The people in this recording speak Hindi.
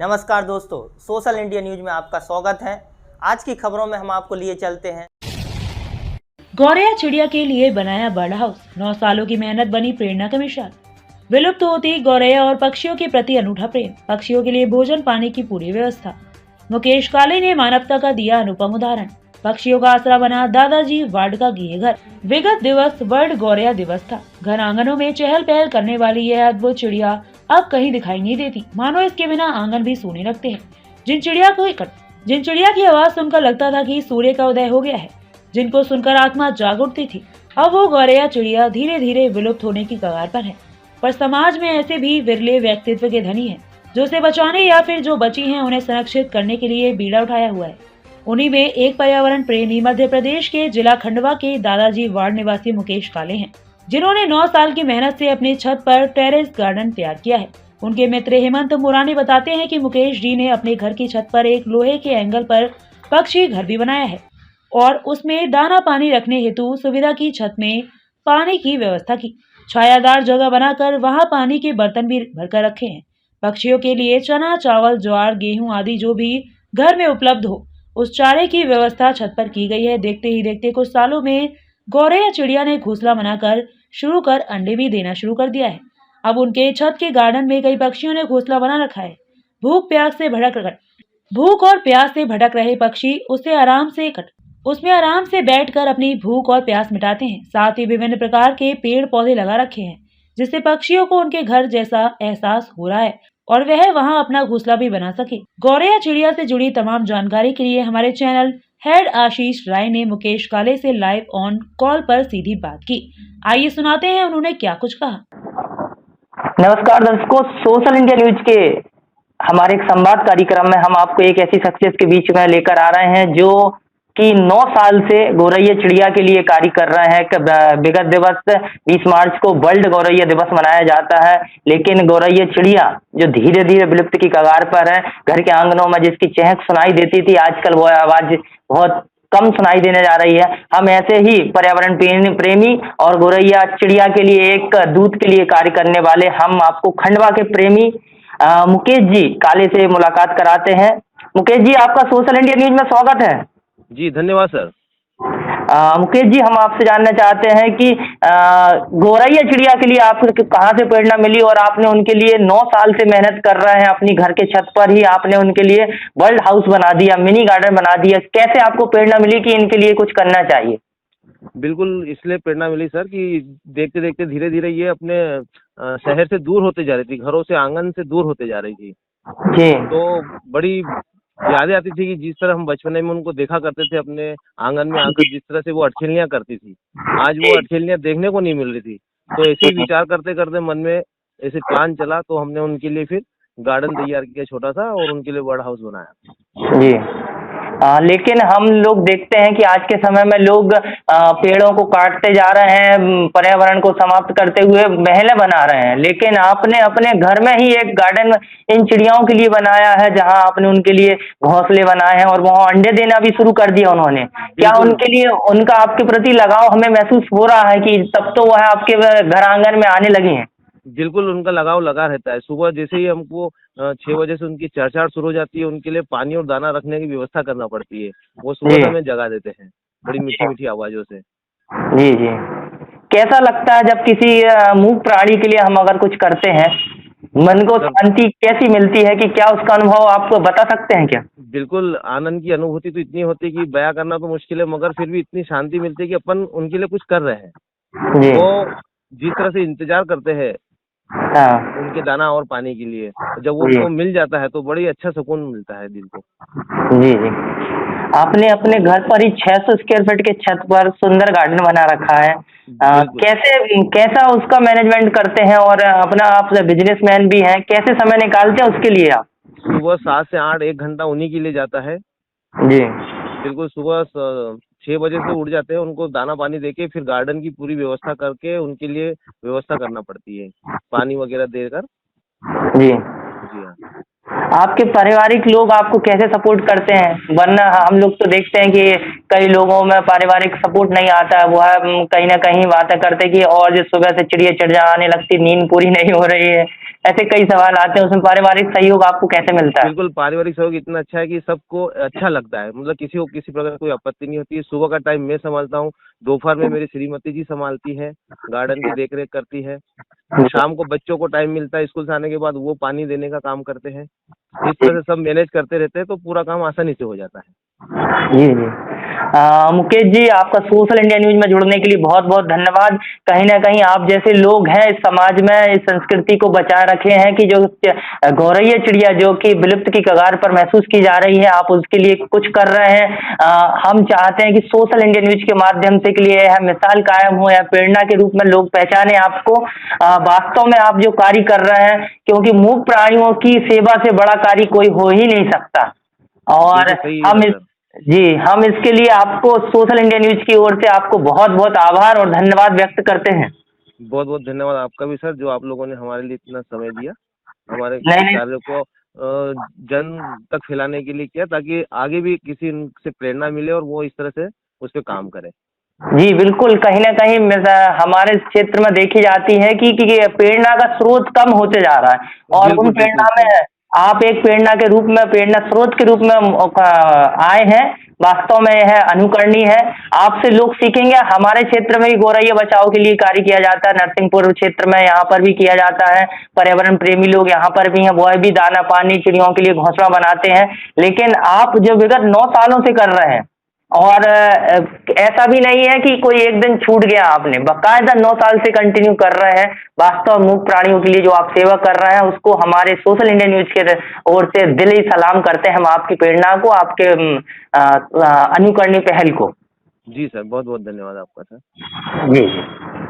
नमस्कार दोस्तों, सोशल इंडिया न्यूज में आपका स्वागत है। आज की खबरों में हम आपको लिए चलते हैं। गौरैया चिड़िया के लिए बनाया बर्ड हाउस, 9 सालों की मेहनत बनी प्रेरणा का मिसाल। विलुप्त होती गौरैया और पक्षियों के प्रति अनूठा प्रेम, पक्षियों के लिए भोजन पानी की पूरी व्यवस्था। मुकेश काले ने मानवता का दिया अनुपम उदाहरण, पक्षियों का आसरा बना दादाजी वार्ड का गृह घर। विगत दिवस वर्ल्ड गौरैया दिवस था। घर आंगनों में चहल पहल करने वाली यह अद्भुत चिड़िया अब कहीं दिखाई नहीं देती, मानो इसके बिना आंगन भी सूने लगते हैं। जिन चिड़िया की आवाज सुनकर लगता था कि सूर्य का उदय हो गया है, जिनको सुनकर आत्मा जाग उठती थी, अब वो गौरैया चिड़िया धीरे धीरे विलुप्त होने की कगार पर है। पर समाज में ऐसे भी विरले व्यक्तित्व के धनी हैं, जो उसे बचाने या फिर जो बची हैं उन्हें संरक्षित करने के लिए बीड़ा उठाया हुआ है। उन्हीं में एक पर्यावरण प्रेमी मध्य प्रदेश के जिला खंडवा के दादाजी वार्ड निवासी मुकेश काले हैं, जिन्होंने 9 साल की मेहनत से अपनी छत पर टेरेस गार्डन तैयार किया है। उनके मित्र हेमंत मुरानी बताते हैं कि मुकेश जी ने अपने घर की छत पर एक लोहे के एंगल पर पक्षी घर भी बनाया है और उसमें दाना पानी रखने हेतु सुविधा की छत में पानी की व्यवस्था की। छायादार जगह बनाकर वहां पानी के बर्तन भी भरकर रखे हैं। पक्षियों के लिए चना, चावल, ज्वार, गेहूं आदि जो भी घर में उपलब्ध हो, उस चारे की व्यवस्था छत पर की गई है। देखते ही देखते कुछ सालों में गौरैया चिड़िया ने घोंसला बनाकर शुरू कर अंडे भी देना शुरू कर दिया है। अब उनके छत के गार्डन में कई पक्षियों ने घोंसला बना रखा है। भूख और प्यास से भटक रहे पक्षी उसमें आराम से बैठकर अपनी भूख और प्यास मिटाते हैं। साथ ही विभिन्न प्रकार के पेड़ पौधे लगा रखे हैं, जिससे पक्षियों को उनके घर जैसा एहसास हो रहा है और वह वहां अपना घोंसला भी बना सके। गौरैया चिड़िया से जुड़ी तमाम जानकारी के लिए हमारे चैनल हेड आशीष राय ने मुकेश काले से लाइव ऑन कॉल पर सीधी बात की। आइए सुनाते हैं उन्होंने क्या कुछ कहा। नमस्कार दर्शकों, सोशल इंडिया न्यूज के हमारे एक संवाद कार्यक्रम में हम आपको एक ऐसी शख्सियत के बीच में लेकर आ रहे हैं जो कि 9 साल से गौरैया चिड़िया के लिए कार्य कर रहे हैं। विगत दिवस 20 मार्च को वर्ल्ड गौरैया दिवस मनाया जाता है, लेकिन गौरैया चिड़िया जो धीरे धीरे विलुप्त की कगार पर है, घर के आंगनों में जिसकी चहक सुनाई देती थी, आजकल वो आवाज बहुत कम सुनाई देने जा रही है। हम ऐसे ही पर्यावरण प्रेमी और गौरैया चिड़िया के लिए एक दूत के लिए कार्य करने वाले हम आपको खंडवा के प्रेमी मुकेश जी काले से मुलाकात कराते हैं। मुकेश जी, आपका सोशल इंडिया न्यूज में स्वागत है। जी धन्यवाद सर। मुकेश जी, हम आपसे जानना चाहते हैं कि गौरैया चिड़िया के लिए आपको कहाँ से प्रेरणा मिली और आपने उनके लिए 9 साल से मेहनत कर रहे हैं, अपनी घर के छत पर ही आपने उनके लिए वर्ल्ड हाउस बना दिया, मिनी गार्डन बना दिया। कैसे आपको प्रेरणा मिली कि इनके लिए कुछ करना चाहिए? बिल्कुल इसलिए प्रेरणा मिली सर कि देखते देखते धीरे धीरे ये अपने शहर से दूर होते जा रही थी, घरों से आंगन से दूर होते जा रही थी। जी। तो बड़ी यादें आती थी कि जिस तरह हम बचपन में उनको देखा करते थे अपने आंगन में आकर, जिस तरह से वो अठखेलियां करती थी, आज वो अठखेलियां देखने को नहीं मिल रही थी। तो ऐसे ही विचार करते करते मन में ऐसे प्लान चला, तो हमने उनके लिए फिर गार्डन तैयार किया छोटा सा और उनके लिए बर्ड हाउस बनाया। जी। लेकिन हम लोग देखते हैं कि आज के समय में लोग पेड़ों को काटते जा रहे हैं, पर्यावरण को समाप्त करते हुए महलें बना रहे हैं, लेकिन आपने अपने घर में ही एक गार्डन इन चिड़ियाओं के लिए बनाया है, जहां आपने उनके लिए घोंसले बनाए हैं और वहां अंडे देना भी शुरू कर दिया उन्होंने। क्या उनके लिए उनका आपके प्रति लगाव हमें महसूस हो रहा है कि तब तो वह आपके घर आंगन में आने लगी हैं? बिल्कुल उनका लगाव लगा रहता है। सुबह जैसे ही हमको 6 बजे से उनकी चहचहाट शुरू हो जाती है, उनके लिए पानी और दाना रखने की व्यवस्था करना पड़ती है। वो सुबह हमें जगा देते हैं बड़ी मीठी मीठी आवाजों से। जी जी। कैसा लगता है जब किसी मूक प्राणी के लिए हम अगर कुछ करते हैं, मन को शांति कैसी मिलती है कि क्या उसका अनुभव आपको बता सकते हैं क्या? बिल्कुल आनंद की अनुभूति तो इतनी होती है कि बयां करना तो मुश्किल है, मगर फिर भी इतनी शांति मिलती है कि अपन उनके लिए कुछ कर रहे हैं। जी। वो जिस तरह से इंतजार करते हैं हाँ। उनके दाना और पानी के लिए, जब वो उनको मिल जाता है तो बड़ी अच्छा सुकून मिलता है दिल को। जी जी। आपने अपने घर पर ही 600 स्क्वायर फीट के छत पर सुंदर गार्डन बना रखा है। कैसा उसका मैनेजमेंट करते हैं और अपना आप बिजनेसमैन भी हैं, कैसे समय निकालते हैं उसके लिए आप? सुबह 7 से 8 1 घंटा उन्हीं के लिए जाता है। जी। बिल्कुल सुबह 6 बजे से उठ जाते हैं, उनको दाना पानी देके फिर गार्डन की पूरी व्यवस्था करके उनके लिए व्यवस्था करना पड़ती है, पानी वगैरह देकर। जी। जी हाँ। आपके पारिवारिक लोग आपको कैसे सपोर्ट करते हैं? वरना हम लोग तो देखते हैं कि कई लोगों में पारिवारिक सपोर्ट नहीं आता है, वो है कहीं न कहीं बातें करते कि और जो सुबह से चिड़िया चिड़ियाने लगती, नींद पूरी नहीं हो रही है। ऐसे कई सवाल आते हैं, उसमें पारिवारिक सहयोग आपको कैसे मिलता है? बिल्कुल, पारिवारिक सहयोग इतना अच्छा है कि सबको अच्छा लगता है, मतलब किसी को किसी प्रकार कोई आपत्ति नहीं होती है। सुबह का टाइम मैं संभालता हूँ, दोपहर में मेरी श्रीमती जी संभालती है, गार्डन की देख-रेख करती है। शाम को बच्चों को टाइम मिलता है स्कूल से आने के बाद, वो पानी देने का काम करते हैं। इस तरह से सब मैनेज करते रहते हैं, तो पूरा काम आसानी से हो जाता है। जी, जी। मुकेश जी, आपका सोशल इंडिया न्यूज़ में जुड़ने के लिए बहुत-बहुत धन्यवाद। कहीं न कहीं आप जैसे लोग हैं इस समाज में इस संस्कृति को बचाए रखे हैं कि जो गौरैया चिड़िया जो कि विलुप्त की कगार पर महसूस की जा रही है, आप उसके लिए कुछ कर रहे हैं। हम चाहते हैं कि सोशल इंडिया न्यूज़ के माध्यम से के लिए यह मिसाल कायम हो या प्रेरणा के रूप में लोग पहचाने आपको। वास्तव में आप जो कार्य कर रहे हैं, क्योंकि मूक प्राणियों की सेवा से बड़ा कार्य कोई हो ही नहीं सकता। और बिल्कुल सही है हम सर। हम इसके लिए आपको सोशल इंडिया न्यूज़ की ओर से आपको बहुत-बहुत आभार और धन्यवाद व्यक्त करते हैं। बहुत-बहुत धन्यवाद आपका भी सर, जो आप लोगों ने हमारे लिए इतना समय दिया, हमारे नहीं, नहीं। कार्य को जन तक फैलाने के लिए किया, ताकि आगे भी किसी से प्रेरणा मिले और वो इस तरह से उस पे काम करें। जी, बिल्कुल, कहीं न कहीं हमारे क्षेत्र में देखी जाती है कि प्रेरणा का स्रोत कम होते जा रहा है और उन बिल्कुल, बिल्कुल प्रेरणा सही। में आप एक प्रेरणा के रूप में प्रेरणा स्रोत के रूप में आए हैं। वास्तव में यह अनुकरणीय है। आपसे लोग सीखेंगे। हमारे क्षेत्र में भी गौरैया बचाओ के लिए कार्य किया जाता है, नरसिंहपुर क्षेत्र में यहाँ पर भी किया जाता है। पर्यावरण प्रेमी लोग यहाँ पर भी हैं, वह भी दाना पानी चिड़ियों के लिए घोंसला बनाते हैं। लेकिन आप जो विगत 9 सालों से कर रहे हैं और ऐसा भी नहीं है कि कोई एक दिन छूट गया, आपने बाकायदा 9 साल से कंटिन्यू कर रहे हैं। वास्तव मूक प्राणियों के लिए जो आप सेवा कर रहे हैं उसको हमारे सोशल इंडिया न्यूज़ के ओर से दिली सलाम करते हैं हम आपकी प्रेरणा को, आपके अनुकरणीय पहल को। जी सर, बहुत-बहुत धन्यवाद आपका सर। जी, जी।